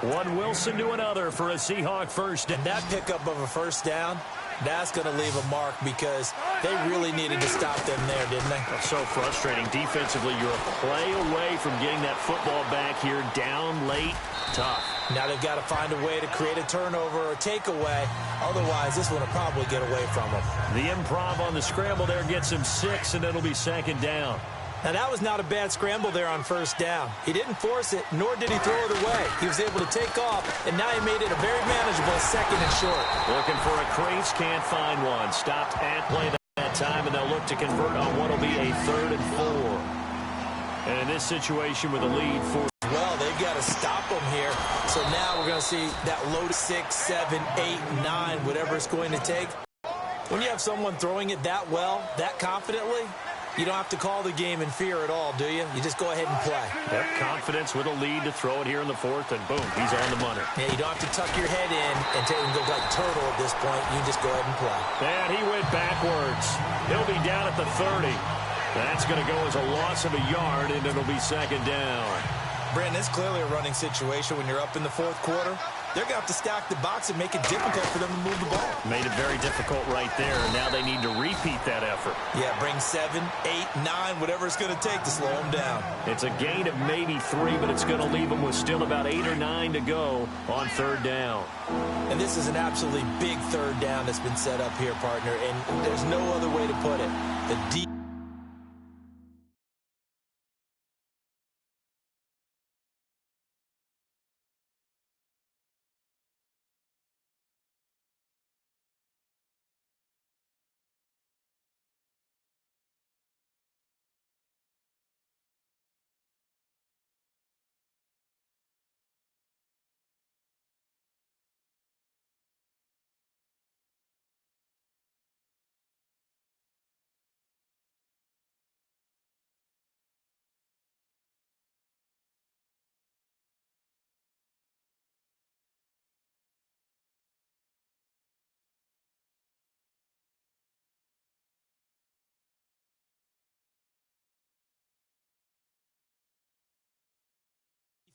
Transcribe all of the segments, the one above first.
One Wilson to another for a Seahawk first down. That pickup of a first down, that's going to leave a mark because they really needed to stop them there, didn't they? That's so frustrating. Defensively, you're a play away from getting that football back here. Down late, tough. Now they've got to find a way to create a turnover or takeaway. Otherwise, this one will probably get away from them. The improv on the scramble there gets him 6, and it'll be second down. Now, that was not a bad scramble there on first down. He didn't force it, nor did he throw it away. He was able to take off, and now he made it a very manageable second and short. Looking for a crease, can't find one. Stopped at play that time, and they'll look to convert on what will be a 3rd and 4. And in this situation with a lead for... Well, they've got to stop them here. So now we're going to see that low to 6, 7, 8, 9, whatever it's going to take. When you have someone throwing it that well, that confidently, you don't have to call the game in fear at all, do you? You just go ahead and play. Yep, confidence with a lead to throw it here in the 4th, and boom, he's on the money. Yeah, you don't have to tuck your head in and go like turtle at this point. You just go ahead and play. And he went backwards. He'll be down at the 30. That's going to go as a loss of a yard, and it'll be second down. Brandon, it's clearly a running situation when you're up in the 4th quarter. They're going to have to stack the box and make it difficult for them to move the ball. Made it very difficult right there, and now they need to repeat that effort. Yeah, bring 7, 8, 9, whatever it's going to take to slow them down. It's a gain of maybe 3, but it's going to leave them with still about 8 or 9 to go on 3rd down. And this is an absolutely big 3rd down that's been set up here, partner, and there's no other way to put it. The deep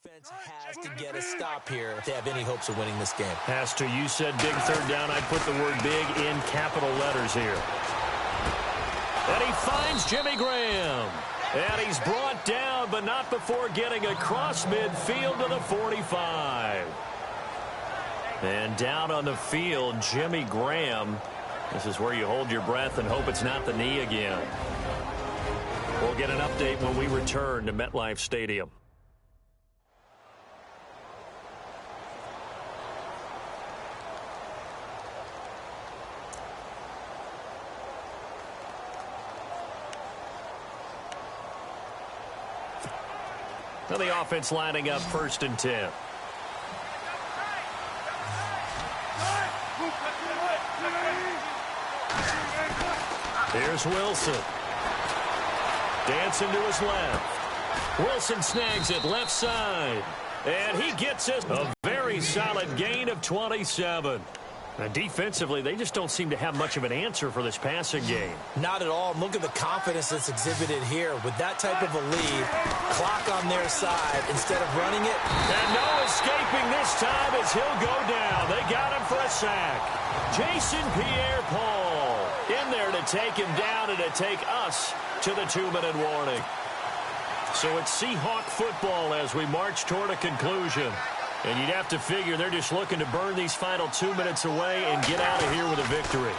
defense has to get a stop here if they have any hopes of winning this game. Has to. You said big 3rd down. I put the word big in capital letters here. And he finds Jimmy Graham. And he's brought down, but not before getting across midfield to the 45. And down on the field, Jimmy Graham. This is where you hold your breath and hope it's not the knee again. We'll get an update when we return to MetLife Stadium. Now the offense lining up 1st and 10. Here's Wilson. Dancing to his left. Wilson snags it left side. And he gets us a very solid gain of 27. Now, defensively, they just don't seem to have much of an answer for this passing game. Not at all. Look at the confidence that's exhibited here. With that type of a lead, clock on their side instead of running it. And no escaping this time as he'll go down. They got him for a sack. Jason Pierre-Paul in there to take him down and to take us to the 2-minute warning. So it's Seahawk football as we march toward a conclusion. And you'd have to figure they're just looking to burn these final 2 minutes away and get out of here with a victory.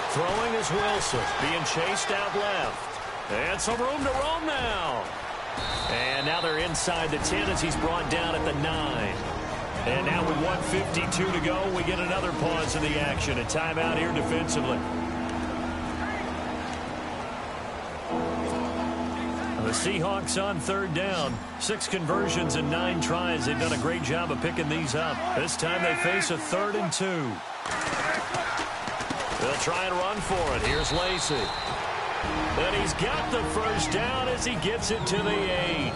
Throwing is Wilson, being chased out left. And some room to roam now. And now they're inside the 10 as he's brought down at the 9. And now with 1:52 to go, we get another pause in the action. A timeout here defensively. The Seahawks on 3rd down. 6 conversions and 9 tries. They've done a great job of picking these up. This time they face a 3rd and 2. They'll try and run for it. Here's Lacy. And he's got the first down as he gets it to the 8.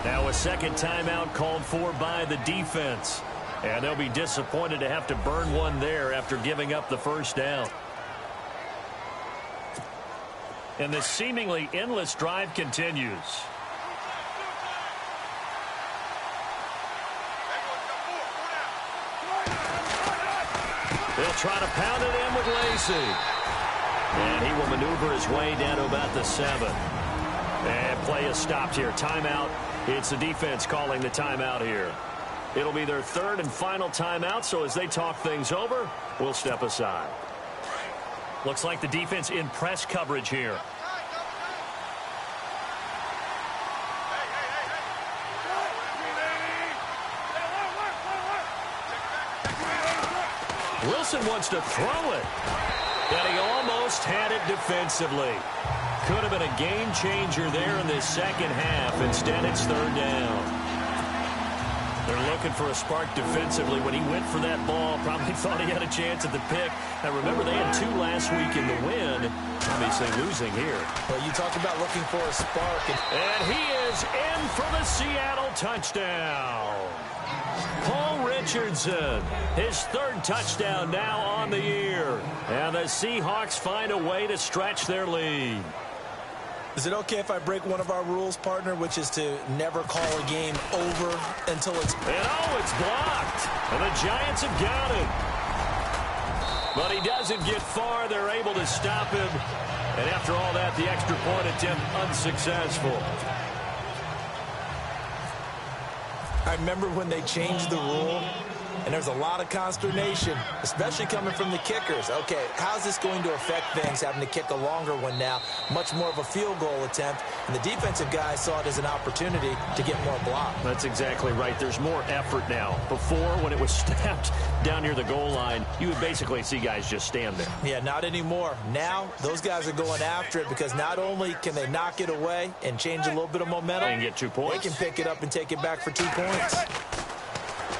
Now a second timeout called for by the defense. And they'll be disappointed to have to burn one there after giving up the first down. And this seemingly endless drive continues. They'll try to pound it in with Lacey. And he will maneuver his way down to about the 7. And play is stopped here. Timeout. It's the defense calling the timeout here. It'll be their third and final timeout, so as they talk things over, we'll step aside. Looks like the defense in press coverage here. Wilson wants to throw it. And he almost had it defensively. Could have been a game changer there in this second half. Instead, it's third down. They're looking for a spark defensively. When he went for that ball, probably thought he had a chance at the pick. Now, remember, they had 2 last week in the win. Obviously losing here. Well, you talk about looking for a spark. And he is in for the Seattle touchdown. Paul Richardson, his 3rd touchdown now on the year. And the Seahawks find a way to stretch their lead. Is it okay if I break one of our rules, partner, which is to never call a game over until it's... And it's blocked. And the Giants have got him. But he doesn't get far. They're able to stop him. And after all that, the extra point attempt unsuccessful. I remember when they changed the rule, and there's a lot of consternation, especially coming from the kickers. Okay, how's this going to affect things, having to kick a longer one now? Much more of a field goal attempt, and the defensive guys saw it as an opportunity to get more block. That's exactly right. There's more effort now. Before, when it was snapped down near the goal line, you would basically see guys just stand there. Yeah, not anymore. Now, those guys are going after it because not only can they knock it away and change a little bit of momentum, and get 2 points. They can pick it up and take it back for 2 points.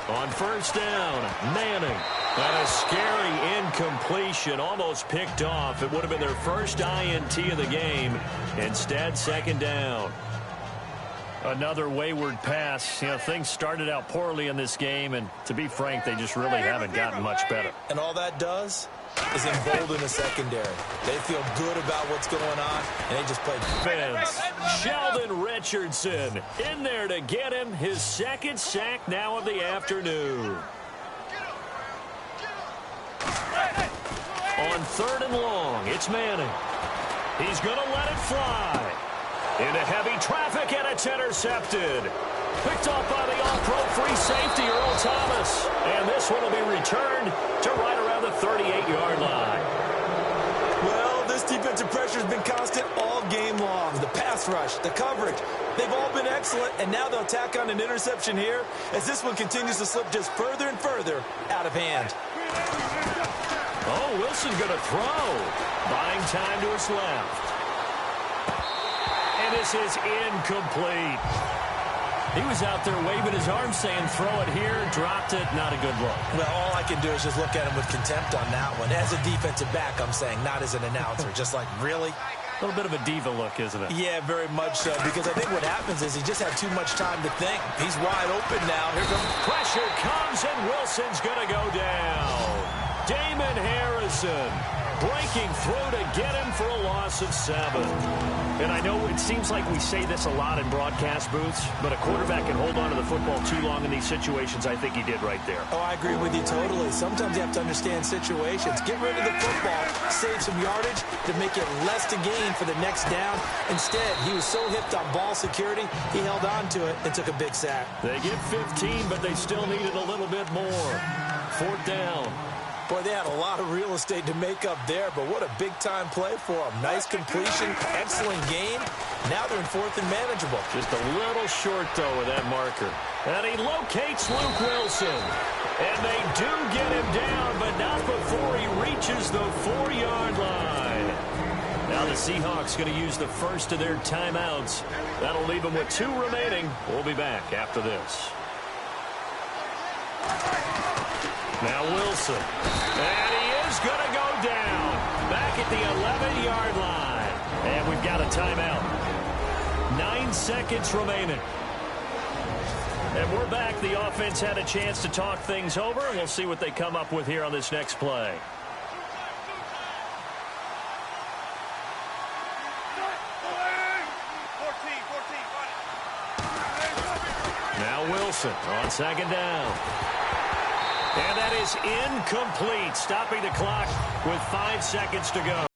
On first down, Manning. And a scary incompletion, almost picked off. It would have been their first INT of the game. Instead, second down. Another wayward pass. You know, things started out poorly in this game, and to be frank, they just really haven't gotten much better. And all that does is embolden the secondary. They feel good about what's going on, and they just played defense. Sheldon Richardson in there to get him his 2nd sack now of the afternoon. On 3rd and long, it's Manning. He's going to let it fly. Into heavy traffic, and it's intercepted. Picked off by the all-pro free safety, Earl Thomas. And this one will be returned to right around the 38-yard line. Well, this defensive pressure has been constant all game long. The pass rush, the coverage, they've all been excellent, and now they'll tack on an interception here as this one continues to slip just further and further out of hand. Oh, Wilson's going to throw. Buying time to his left. And this is incomplete. He was out there waving his arms saying, throw it here, dropped it, not a good look. Well, all I can do is just look at him with contempt on that one. As a defensive back, I'm saying, not as an announcer. Just like, really? A little bit of a diva look, isn't it? Yeah, very much so, because I think what happens is he just had too much time to think. He's wide open now. Here comes pressure comes, and Wilson's going to go down. Damon Harrison breaking through to get him for a loss of 7. And I know it seems like we say this a lot in broadcast booths, but a quarterback can hold on to the football too long in these situations. I think he did right there. Oh, I agree with you totally. Sometimes you have to understand situations. Get rid of the football, save some yardage to make it less to gain for the next down. Instead, he was so hipped on ball security, he held on to it and took a big sack. They get 15, but they still needed a little bit more. 4th down. Boy, they had a lot of real estate to make up there, but what a big-time play for them. Nice completion, excellent game. Now they're in 4th and manageable. Just a little short, though, with that marker. And he locates Luke Wilson. And they do get him down, but not before he reaches the 4-yard line. Now the Seahawks going to use the first of their timeouts. That'll leave them with 2 remaining. We'll be back after this. Now Wilson. And he is going to go down. Back at the 11-yard line. And we've got a timeout. 9 seconds remaining. And we're back. The offense had a chance to talk things over, and we'll see what they come up with here on this next play. Now Wilson on 2nd down. And And that is incomplete, stopping the clock with 5 seconds to go.